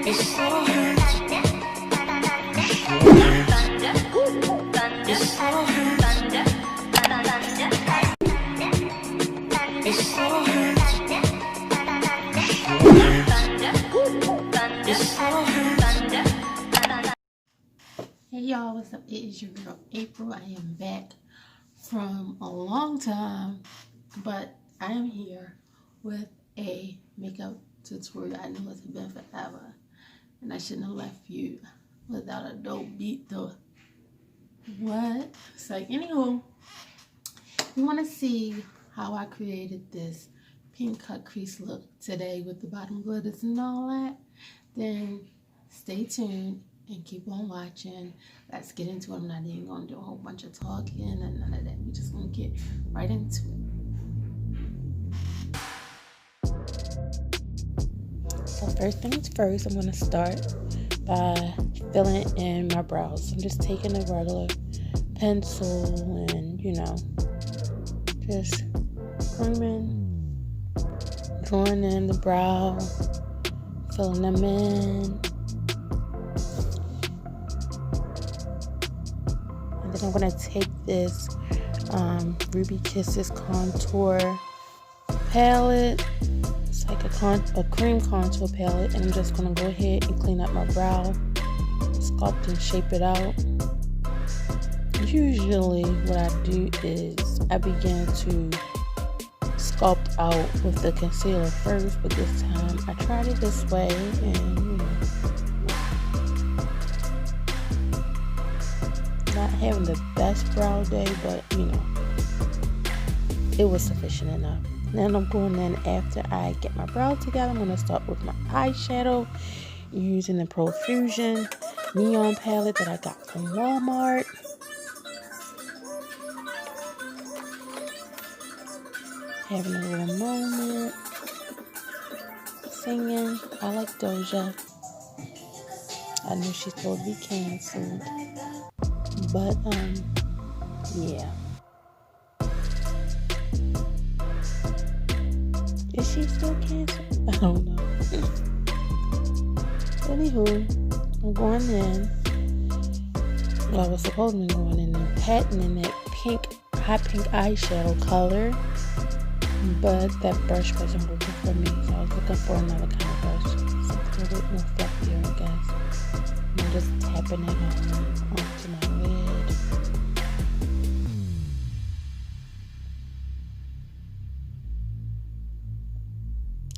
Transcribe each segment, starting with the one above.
Hey y'all, what's up? It is your girl April. I am back from a long time, but I am here with a makeup tutorial. I know it's been forever, and I shouldn't have left you without a dope beat though. What? It's like, anywho, you want to see how I created this pink cut crease look today with the bottom glitters and all that? Then stay tuned and keep on watching. Let's get into it. I'm not even gonna do a whole bunch of talking and none of that. We're just gonna get right into it. So first things first, I'm gonna start by filling in my brows. I'm just taking a regular pencil and, just grooming, drawing in the brow, filling them in. And then I'm going to take this Ruby Kisses contour palette. It's like a cream contour palette. And I'm just going to go ahead and clean up my brow, sculpt and shape it out. Usually what I do is I begin to sculpt out with the concealer first, but this time I tried it this way, and not having the best brow day, but it was sufficient enough. Then I'm going in, after I get my brow together, I'm going to start with my eyeshadow using the Profusion Neon palette that I got from Walmart. Having a little moment, singing. I like Doja. I know she's supposed to be canceled, but yeah. Is she still canceled? I don't know. Anywho, I'm going in. Well, I was supposed to be going in and patenting that hot pink eyeshadow color. But that brush wasn't working for me, so I was looking for another kind of brush, something a bit more fluffier, I guess. And I'm just tapping it onto my lid.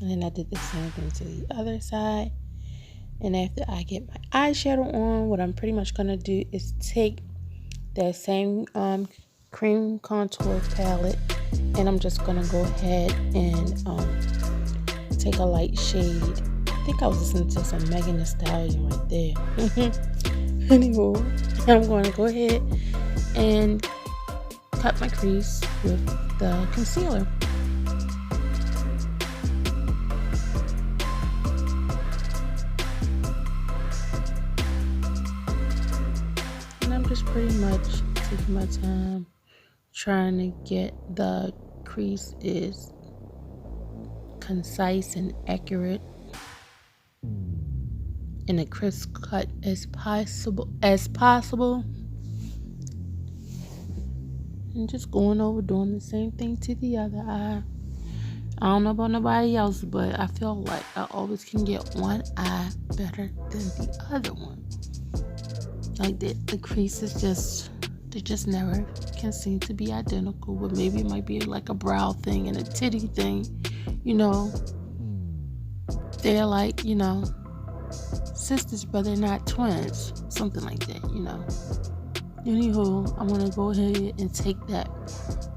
And then I did the same thing to the other side. And after I get my eyeshadow on, what I'm pretty much going to do is take that same cream contour palette, and I'm just gonna go ahead and take a light shade. I think I was listening to some Megan Thee Stallion right there. Anywho, I'm gonna go ahead and cut my crease with the concealer. And I'm just pretty much taking my time, trying to get the crease is concise and accurate and a crisp cut as possible, and just going over doing the same thing to the other eye. I don't know about nobody else, but I feel like I always can get one eye better than the other one. Like the crease is they just never can seem to be identical, but maybe it might be like a brow thing and a titty thing, they're like, sisters but they're not twins, something like that, Anywho, I'm gonna go ahead and take that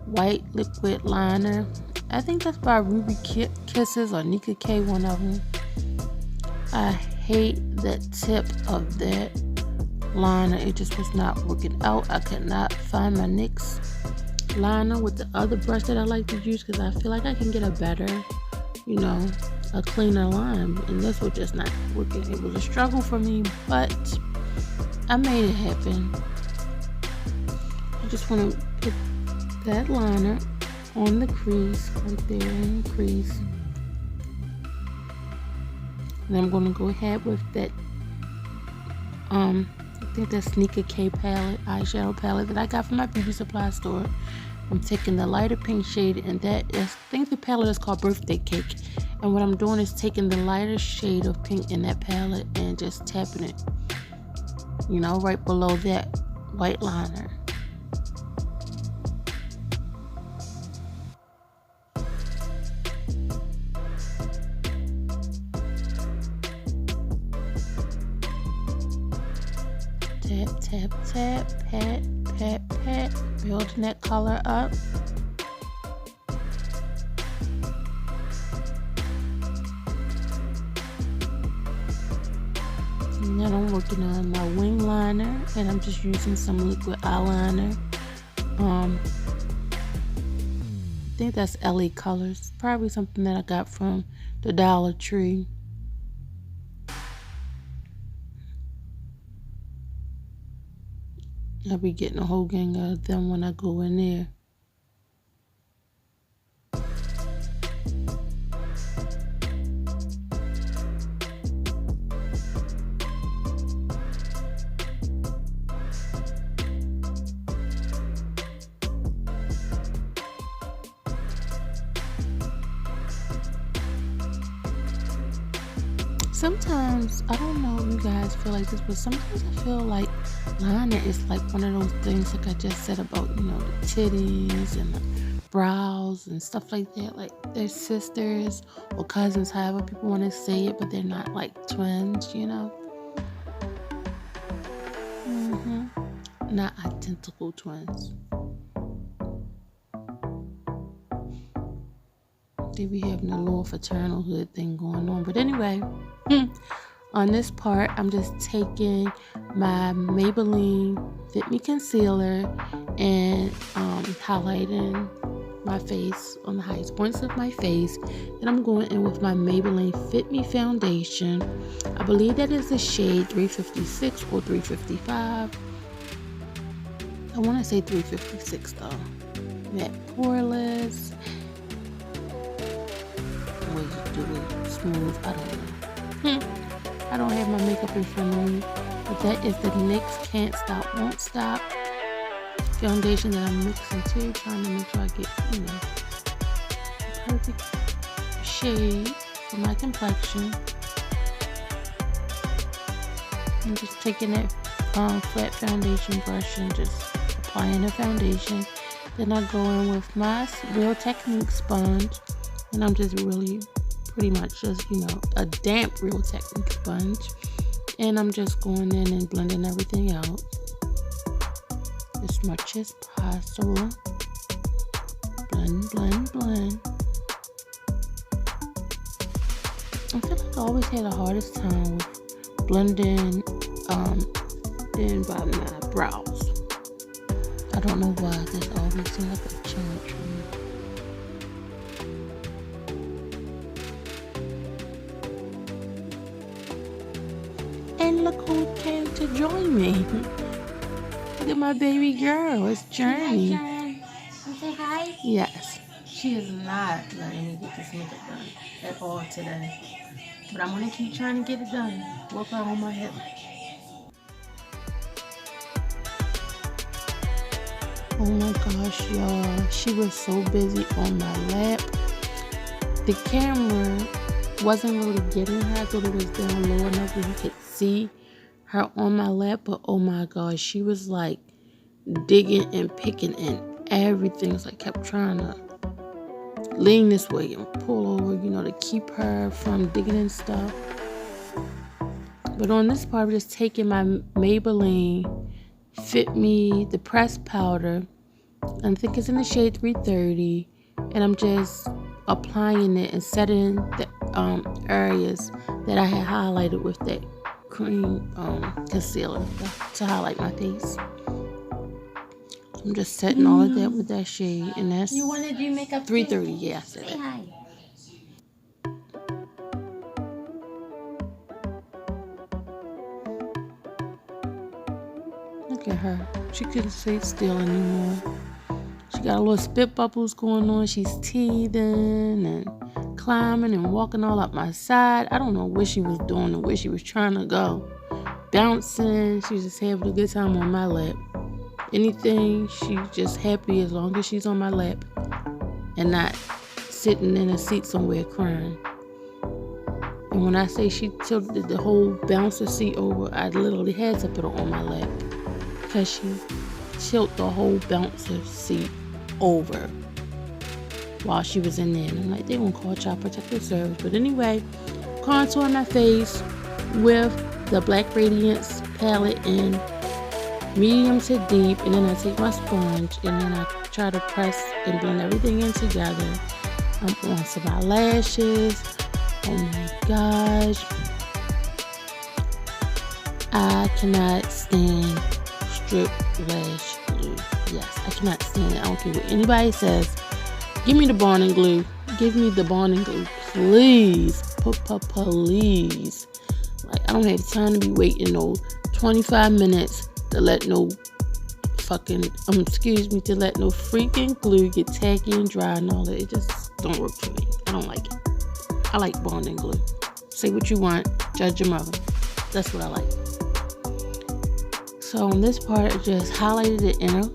white liquid liner. I think that's by Ruby Kisses or Nika K, one of them. I hate the tip of that liner. It just was not working out. I could not find my NYX liner with the other brush that I like to use, because I feel like I can get a better, a cleaner line, and this was just not working. It was a struggle for me, but I made it happen. I just want to put that liner on the crease right there in the crease. And I'm going to go ahead with that, I think that Sneaker K palette, eyeshadow palette that I got from my beauty supply store. I'm taking the lighter pink shade, and that is, I think the palette is called Birthday Cake. And what I'm doing is taking the lighter shade of pink in that palette and just tapping it, you know, right below that white liner. Tap, tap, tap, pat, pat, pat, building that color up. And then I'm working on my wing liner, and I'm just using some liquid eyeliner. I think that's LA Colors, probably something that I got from the Dollar Tree. I'll be getting a whole gang of them when I go in there. Sometimes, I don't know if you guys feel like this, but sometimes I feel like liner is like one of those things, like I just said about, you know, the titties and the brows and stuff like that. Like they're sisters or cousins, however people want to say it, but they're not like twins, you know? Not identical twins. They be having a little fraternal hood thing going on. But anyway, on this part, I'm just taking my Maybelline Fit Me Concealer and highlighting my face on the highest points of my face. And I'm going in with my Maybelline Fit Me Foundation. I believe that is the shade 356 or 355. I want to say 356 though. Matte Poreless. Do it smooth. I don't know. I don't have my makeup in front of me, but that is the NYX Can't Stop Won't Stop foundation that I'm mixing too, trying to make sure I get, you know, the perfect shade for my complexion. I'm just taking that flat foundation brush and just applying the foundation. Then I go in with my Real Technique sponge, and I'm just really pretty much just, you know, a damp Real Technique sponge, and I'm just going in and blending everything out as much as possible. Blend, blend, blend. I feel like I always had the hardest time with blending in by my brows. I don't know why. This always seems like a challenge for me. And look who came to join me. Look at my baby girl. It's Journey. Hi, you say hi? Yes. She is not letting me get this makeup done at all today. But I'm going to keep trying to get it done. Work her on my hip. Oh my gosh, y'all. She was so busy on my lap. The camera wasn't really getting her. I thought it was down low enough where you could see her on my lap, but oh my gosh, she was like digging and picking and everything. It's like kept trying to lean this way and pull over, you know, to keep her from digging and stuff. But on this part, I'm just taking my Maybelline Fit Me, the pressed powder, I think it's in the shade 330, and I'm just applying it and setting the areas that I had highlighted with that cream concealer to highlight my face. I'm just setting all of that with that shade, and that's You want to do makeup 330. Yeah, I said Say it. hi. Look at her. She couldn't sit still anymore. She got a little spit bubbles going on. She's teething and climbing and walking all up my side. I don't know what she was doing or where she was trying to go. Bouncing. She was just having a good time on my lap. Anything, she's just happy as long as she's on my lap and not sitting in a seat somewhere crying. And when I say she tilted the whole bouncer seat over, I literally had to put her on my lap because she tilted the whole bouncer seat over while she was in there. And I'm like, they gonna call Child Protective Service. But anyway, contour my face with the Black Radiance palette in medium to deep, and then I take my sponge and then I try to press and blend everything in together. I'm on some eyelashes. Oh my gosh, I cannot stand strip lash glue. Yes, I cannot stand it. I don't care what anybody says. Give me the bonding glue. Give me the bonding glue, please. Please. Like, I don't have time to be waiting no 25 minutes to let no fucking, to let no freaking glue get tacky and dry and all that. It just don't work for me. I don't like it. I like bonding glue. Say what you want, judge your mother. That's what I like. So on this part, I just highlighted the inner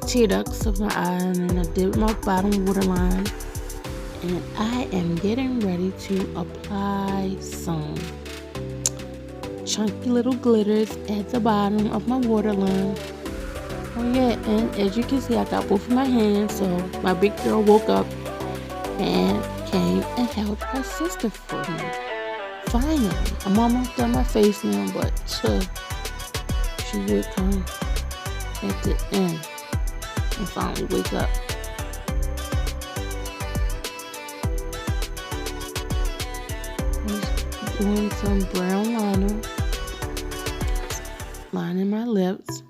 tear ducts of my eye, and then I did my bottom waterline. And I am getting ready to apply some chunky little glitters at the bottom of my waterline. Oh yeah, and as you can see, I got both of my hands, so my big girl woke up and came and held her sister for me. Finally, I'm almost done my face now, but she would come at the end and finally wake up. I'm doing some brown liner, lining my lips.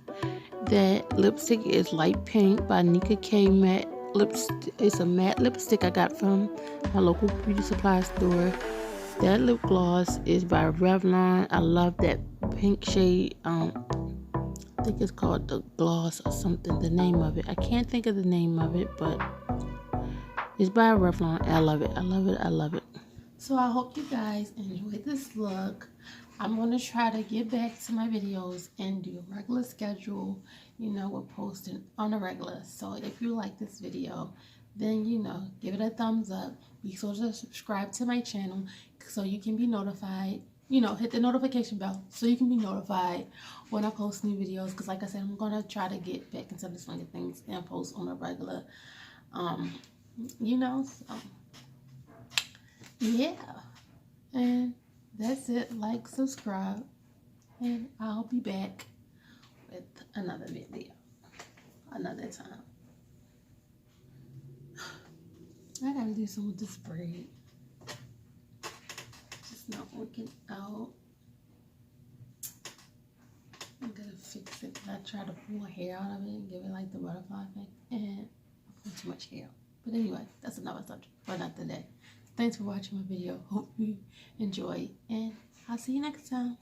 That lipstick is Light Pink by Nika K Matte Lipstick. It's a matte lipstick I got from my local beauty supply store. That lip gloss is by Revlon. I love that pink shade. I think it's called the Gloss or something, the name of it. I can't think of the name of it, but it's by Revlon. I love it. I love it. I love it. So I hope you guys enjoyed this look. I'm going to try to get back to my videos and do a regular schedule. You know, we're posting on a regular. So if you like this video, then, you know, give it a thumbs up. Be sure to subscribe to my channel so you can be notified. You know, hit the notification bell so you can be notified when I post new videos. Because like I said, I'm going to try to get back into the swing of things and post on a regular, you know, so yeah. And that's it. Like, subscribe, and I'll be back with another video another time. I gotta do some with this braid. It's not working out. I gotta fix it. I try to pull hair out of it and give it like the butterfly effect, and I pull too much hair. But anyway, that's another subject for another day. Thanks for watching my video. Hope you enjoy, and I'll see you next time.